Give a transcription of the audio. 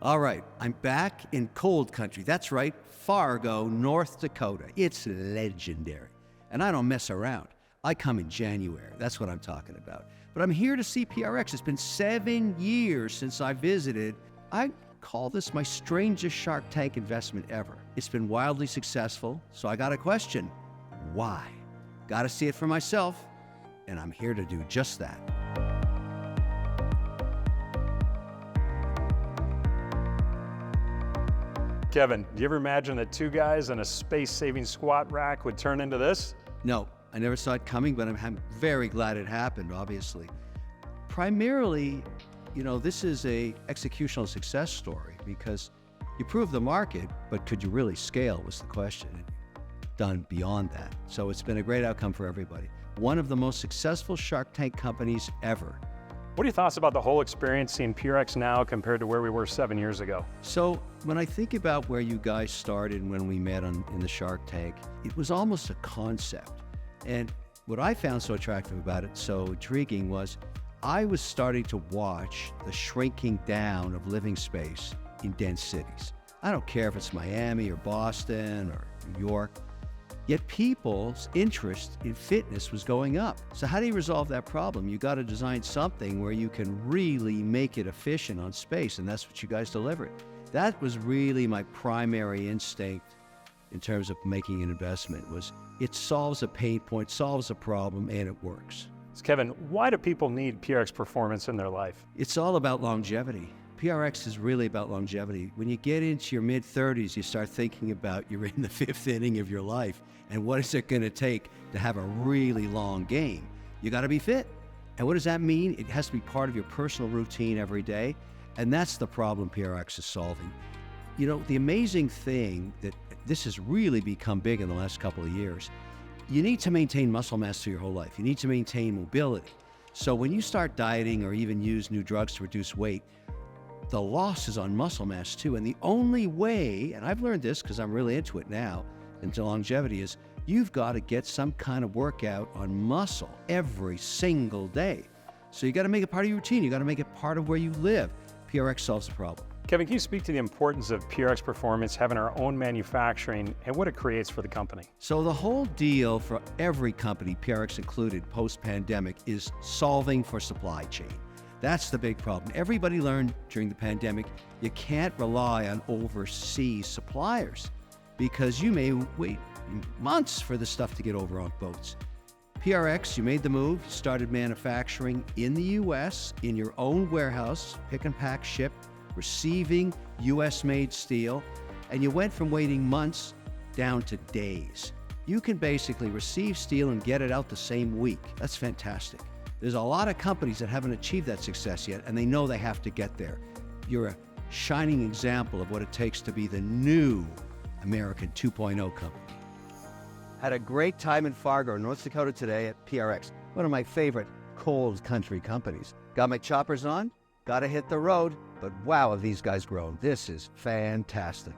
All right, I'm back in cold country. That's right, Fargo, North Dakota. It's legendary. And I don't mess around. I come in January. That's what I'm talking about. But I'm here to see PRx. It's been 7 years since I visited. I call this my strangest Shark Tank investment ever. It's been wildly successful, so I got a question. Why? Got to see it for myself, and I'm here to do just that. Kevin, do you ever imagine that two guys in a space-saving squat rack would turn into this? No, I never saw it coming, but I'm very glad it happened, obviously. Primarily, this is a executional success story because you proved the market, but could you really scale was the question. Done beyond that. So it's been a great outcome for everybody. One of the most successful Shark Tank companies ever. What are your thoughts about the whole experience seeing PRx now compared to where we were 7 years ago? So when I think about where you guys started when we met in the Shark Tank, it was almost a concept. And what I found so attractive about it, so intriguing, was I was starting to watch the shrinking down of living space in dense cities. I don't care if it's Miami or Boston or New York, yet people's interest in fitness was going up. So how do you resolve that problem? You got to design something where you can really make it efficient on space, and that's what you guys delivered. That was really my primary instinct in terms of making an investment, was it solves a pain point, solves a problem, and it works. So Kevin, why do people need PRx Performance in their life? It's all about longevity. PRx is really about longevity. When you get into your mid-30s, you start thinking about you're in the 5th inning of your life, and what is it going to take to have a really long game? You got to be fit. And what does that mean? It has to be part of your personal routine every day, and that's the problem PRx is solving. The amazing thing that this has really become big in the last couple of years, you need to maintain muscle mass through your whole life. You need to maintain mobility. So when you start dieting or even use new drugs to reduce weight, the loss is on muscle mass too. And the only way, and I've learned this because I'm really into it now, into longevity, is you've got to get some kind of workout on muscle every single day. So you got to make it part of your routine. You got to make it part of where you live. PRx solves the problem. Kevin, can you speak to the importance of PRx Performance having our own manufacturing and what it creates for the company? So the whole deal for every company, PRx included, post-pandemic, is solving for supply chain. That's the big problem. Everybody learned during the pandemic, you can't rely on overseas suppliers because you may wait months for the stuff to get over on boats. PRx, you made the move, started manufacturing in the US, in your own warehouse, pick and pack, ship, receiving US-made steel, and you went from waiting months down to days. You can basically receive steel and get it out the same week. That's fantastic. There's a lot of companies that haven't achieved that success yet, and they know they have to get there. You're a shining example of what it takes to be the new American 2.0 company. Had a great time in Fargo, North Dakota today at PRx, one of my favorite cold country companies. Got my choppers on, got to hit the road, but wow, have these guys grown. This is fantastic.